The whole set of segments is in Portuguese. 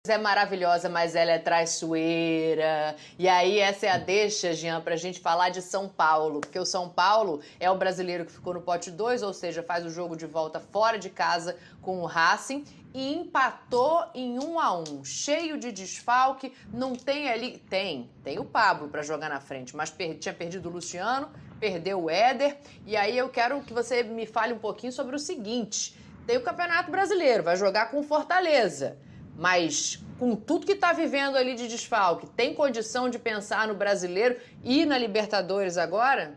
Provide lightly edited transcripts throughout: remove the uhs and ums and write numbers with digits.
É maravilhosa, mas ela é traiçoeira. E aí essa é a deixa, Jean, pra gente falar de São Paulo, porque o São Paulo é o brasileiro que ficou no pote 2, ou seja, faz o jogo de volta fora de casa com o Racing e empatou em 1-1, cheio de desfalque, não tem ali, tem o Pablo pra jogar na frente, mas tinha perdido o Luciano, perdeu o Éder, e aí eu quero que você me fale um pouquinho sobre o seguinte, tem o Campeonato Brasileiro, vai jogar com o Fortaleza, mas com tudo que está vivendo ali de desfalque, tem condição de pensar no brasileiro e na Libertadores agora?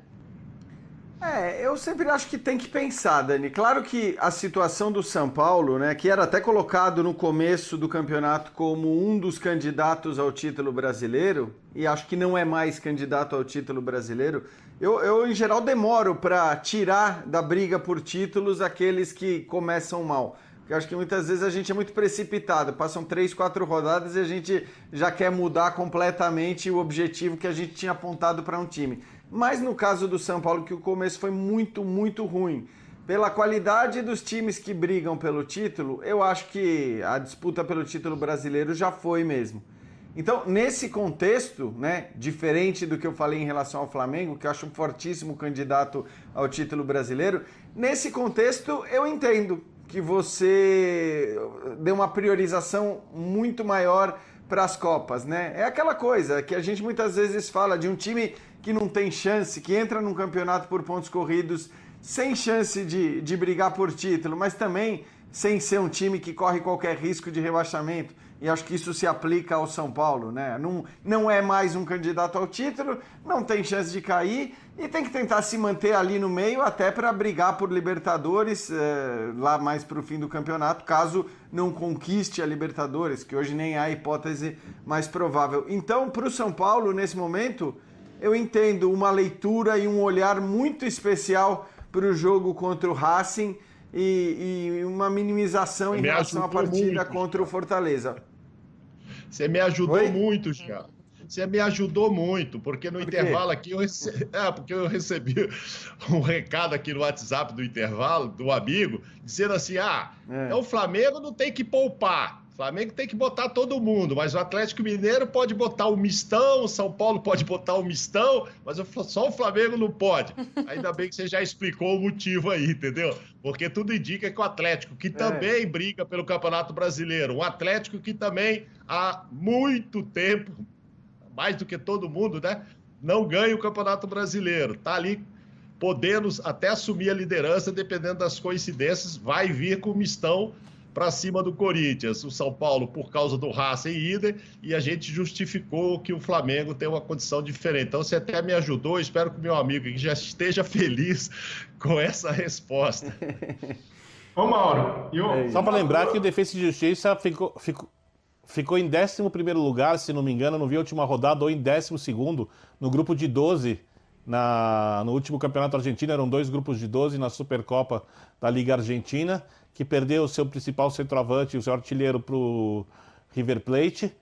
Eu sempre acho que tem que pensar, Dani. Claro que a situação do São Paulo, né, que era até colocado no começo do campeonato como um dos candidatos ao título brasileiro, e acho que não é mais candidato ao título brasileiro, eu em geral demoro para tirar da briga por títulos aqueles que começam mal. Porque eu acho que muitas vezes a gente é muito precipitado, passam 3, 4 rodadas e a gente já quer mudar completamente o objetivo que a gente tinha apontado para um time. Mas no caso do São Paulo, que o começo foi muito, muito ruim. Pela qualidade dos times que brigam pelo título, eu acho que a disputa pelo título brasileiro já foi mesmo. Então, nesse contexto, né, diferente do que eu falei em relação ao Flamengo, que eu acho um fortíssimo candidato ao título brasileiro, nesse contexto eu entendo que você deu uma priorização muito maior para as Copas, né? É aquela coisa que a gente muitas vezes fala de um time que não tem chance, que entra num campeonato por pontos corridos sem chance de brigar por título, mas também sem ser um time que corre qualquer risco de rebaixamento. E acho que isso se aplica ao São Paulo, né? Não é mais um candidato ao título, não tem chance de cair e tem que tentar se manter ali no meio até para brigar por Libertadores lá mais para o fim do campeonato, caso não conquiste a Libertadores, que hoje nem há hipótese mais provável. Então, para o São Paulo, nesse momento, eu entendo uma leitura e um olhar muito especial para o jogo contra o Racing e uma minimização em relação à partida contra o Fortaleza. Você me ajudou muito, Jean. Você me ajudou muito, porque no intervalo aqui porque eu recebi um recado aqui no WhatsApp do intervalo, do amigo, dizendo assim, o Flamengo não tem que poupar. O Flamengo tem que botar todo mundo, mas o Atlético Mineiro pode botar o mistão, o São Paulo pode botar o mistão, mas só o Flamengo não pode. Ainda bem que você já explicou o motivo aí, entendeu? Porque tudo indica que o Atlético, que também briga pelo Campeonato Brasileiro, um Atlético que também há muito tempo, mais do que todo mundo, né, não ganha o Campeonato Brasileiro. Tá ali podendo até assumir a liderança, dependendo das coincidências, vai vir com o mistão para cima do Corinthians, o São Paulo por causa do Racing e Inter, e a gente justificou que o Flamengo tem uma condição diferente. Então você até me ajudou, espero que o meu amigo aqui já esteja feliz com essa resposta. Ô Mauro, só para lembrar que o Defensa e Justiça ficou em 11º lugar, se não me engano, não vi a última rodada, ou em 12º, no grupo de 12, no último campeonato argentino, eram 2 grupos de 12 na Supercopa da Liga Argentina, que perdeu o seu principal centroavante, o seu artilheiro, para o River Plate.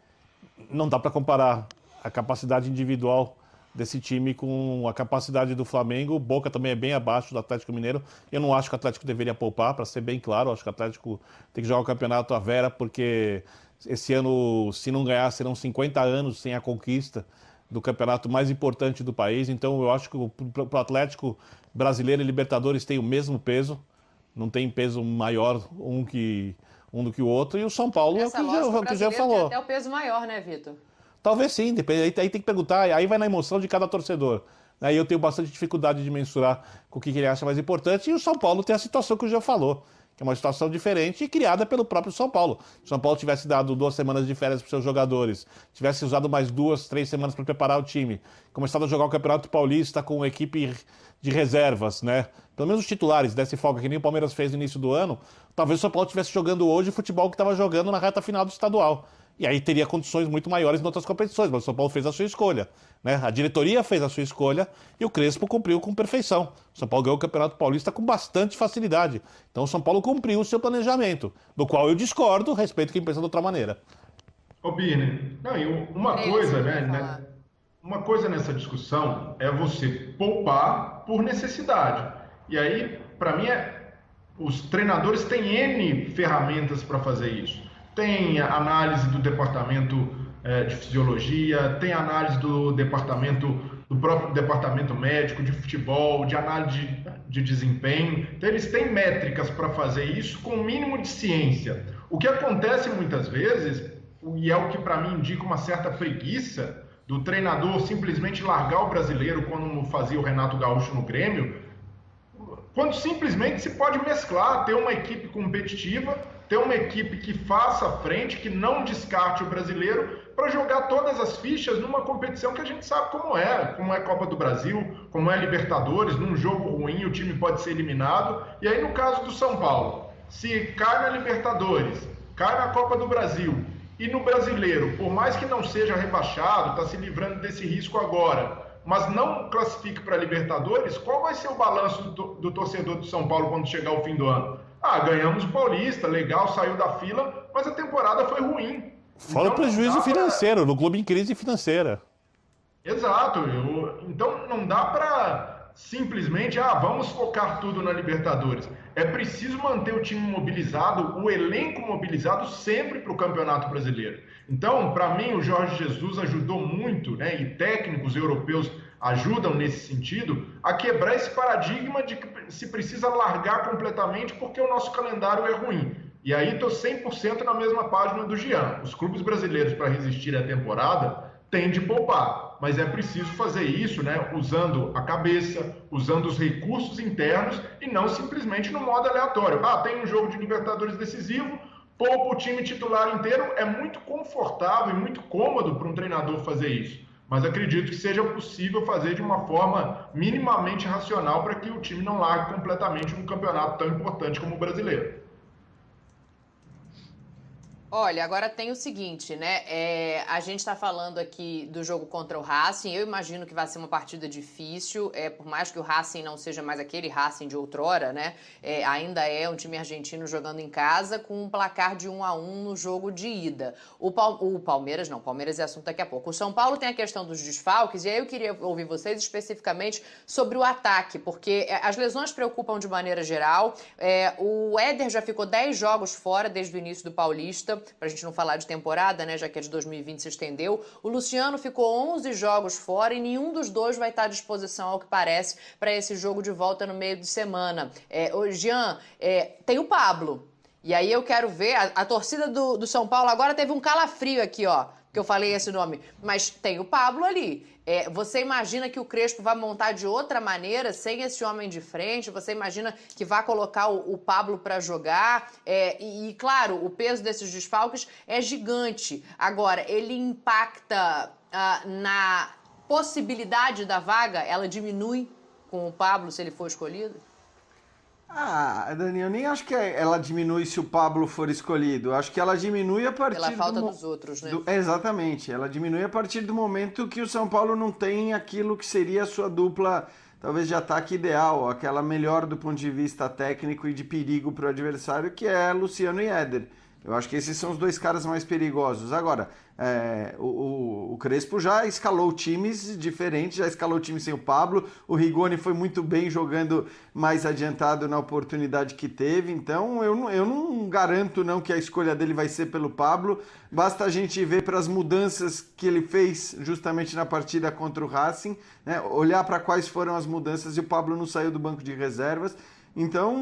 Não dá para comparar a capacidade individual desse time com a capacidade do Flamengo. O Boca também é bem abaixo do Atlético Mineiro. Eu não acho que o Atlético deveria poupar, para ser bem claro. Eu acho que o Atlético tem que jogar o campeonato à vera, porque esse ano, se não ganhar, serão 50 anos sem a conquista do campeonato mais importante do país. Então eu acho que o Atlético brasileiro e Libertadores têm o mesmo peso. Não tem peso maior um do que o outro. E o São Paulo é o que já falou. Tem até o peso maior, né, Vitor? Talvez sim, depende. Aí tem que perguntar, aí vai na emoção de cada torcedor. Aí eu tenho bastante dificuldade de mensurar com o que ele acha mais importante. E o São Paulo tem a situação que o Jean falou, que é uma situação diferente e criada pelo próprio São Paulo. Se o São Paulo tivesse dado 2 semanas de férias para os seus jogadores, tivesse usado mais 2, 3 semanas para preparar o time, começado a jogar o Campeonato Paulista com equipe de reservas, né? Pelo menos os titulares desse folga, que nem o Palmeiras fez no início do ano, talvez o São Paulo estivesse jogando hoje o futebol que estava jogando na reta final do estadual. E aí teria condições muito maiores em outras competições, mas o São Paulo fez a sua escolha, né? A diretoria fez a sua escolha e o Crespo cumpriu com perfeição. O São Paulo ganhou o Campeonato Paulista com bastante facilidade. Então o São Paulo cumpriu o seu planejamento, do qual eu discordo, respeito quem pensa de outra maneira. Ô Birner, uma coisa, né? Uma coisa nessa discussão é você poupar por necessidade. E aí, para mim, os treinadores têm N ferramentas para fazer isso. O tem análise do departamento de fisiologia, tem análise do próprio departamento médico, de futebol, de análise de desempenho. Então, eles têm métricas para fazer isso com o mínimo de ciência. O que acontece muitas vezes, e é o que para mim indica uma certa preguiça do treinador simplesmente largar o brasileiro, como fazia o Renato Gaúcho no Grêmio, quando simplesmente se pode mesclar, ter uma equipe competitiva, ter uma equipe que faça frente, que não descarte o brasileiro, para jogar todas as fichas numa competição que a gente sabe como é Copa do Brasil, como é Libertadores. Num jogo ruim o time pode ser eliminado. E aí, no caso do São Paulo, se cai na Libertadores, cai na Copa do Brasil e no Brasileiro, por mais que não seja rebaixado, está se livrando desse risco agora, mas não classifique para a Libertadores, qual vai ser o balanço do torcedor do São Paulo quando chegar o fim do ano? Ganhamos o Paulista, legal, saiu da fila, mas a temporada foi ruim. Fora o prejuízo financeiro, no clube em crise financeira. Exato. Então não dá para simplesmente, vamos focar tudo na Libertadores. É preciso manter o time mobilizado, o elenco mobilizado sempre para o Campeonato Brasileiro. Então, para mim, o Jorge Jesus ajudou muito, né, e técnicos europeus ajudam nesse sentido, a quebrar esse paradigma de que se precisa largar completamente porque o nosso calendário é ruim. E aí estou 100% na mesma página do Jean. Os clubes brasileiros, para resistir à temporada, têm de poupar. Mas é preciso fazer isso, né, usando a cabeça, usando os recursos internos e não simplesmente no modo aleatório. Tem um jogo de Libertadores decisivo, poupa o time titular inteiro. É muito confortável e muito cômodo para um treinador fazer isso. Mas acredito que seja possível fazer de uma forma minimamente racional para que o time não largue completamente um campeonato tão importante como o brasileiro. Olha, agora tem o seguinte, né? A gente está falando aqui do jogo contra o Racing. Eu imagino que vai ser uma partida difícil. Por mais que o Racing não seja mais aquele Racing de outrora, né? Ainda é um time argentino jogando em casa com um placar de 1-1 no jogo de ida. O Palmeiras não, Palmeiras é assunto daqui a pouco. O São Paulo tem a questão dos desfalques, e aí eu queria ouvir vocês especificamente sobre o ataque, porque as lesões preocupam de maneira geral. O Éder já ficou 10 jogos fora desde o início do Paulista, para a gente não falar de temporada, né, já que a de 2020 se estendeu. O Luciano ficou 11 jogos fora e nenhum dos dois vai estar à disposição, ao que parece, para esse jogo de volta no meio de semana. Jean, tem o Pablo. E aí eu quero ver, a torcida do São Paulo agora teve um calafrio aqui, ó, que eu falei esse nome, mas tem o Pablo ali. Você imagina que o Crespo vai montar de outra maneira, sem esse homem de frente? Você imagina que vai colocar o Pablo para jogar? E, claro, o peso desses desfalques é gigante. Agora, ele impacta na possibilidade da vaga? Ela diminui com o Pablo se ele for escolhido? Dani, eu nem acho que ela diminui se o Pablo for escolhido. Eu acho que ela diminui a partir pela falta dos outros, né? Exatamente. Ela diminui a partir do momento que o São Paulo não tem aquilo que seria a sua dupla, talvez, de ataque ideal, aquela melhor do ponto de vista técnico e de perigo para o adversário, que é Luciano e Éder. Eu acho que esses são os dois caras mais perigosos. Agora, o Crespo já escalou times diferentes, já escalou time sem o Pablo. O Rigoni foi muito bem jogando mais adiantado na oportunidade que teve. Então, eu não garanto não que a escolha dele vai ser pelo Pablo. Basta a gente ver para as mudanças que ele fez justamente na partida contra o Racing, né? Olhar para quais foram as mudanças e o Pablo não saiu do banco de reservas. Então,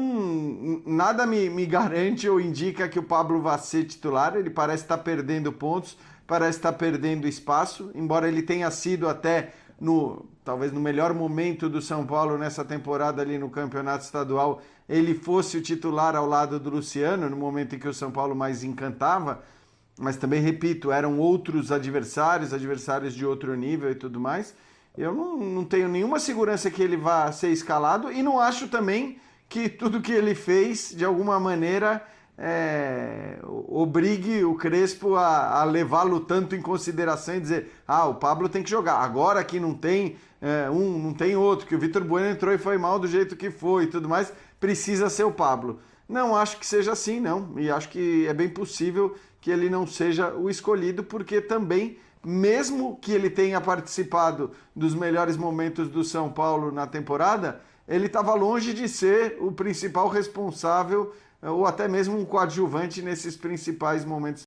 nada me garante ou indica que o Pablo vá ser titular. Ele parece estar perdendo pontos, parece estar perdendo espaço, embora ele tenha sido até, talvez no melhor momento do São Paulo nessa temporada ali no Campeonato Estadual, ele fosse o titular ao lado do Luciano, no momento em que o São Paulo mais encantava. Mas também, repito, eram outros adversários de outro nível e tudo mais. Eu não tenho nenhuma segurança que ele vá ser escalado e não acho também que tudo que ele fez, de alguma maneira, obrigue o Crespo a levá-lo tanto em consideração e dizer, o Pablo tem que jogar, agora que não tem não tem outro, que o Vitor Bueno entrou e foi mal do jeito que foi e tudo mais, precisa ser o Pablo. Não acho que seja assim, não, e acho que é bem possível que ele não seja o escolhido, porque também, mesmo que ele tenha participado dos melhores momentos do São Paulo na temporada, ele estava longe de ser o principal responsável ou até mesmo um coadjuvante nesses principais momentos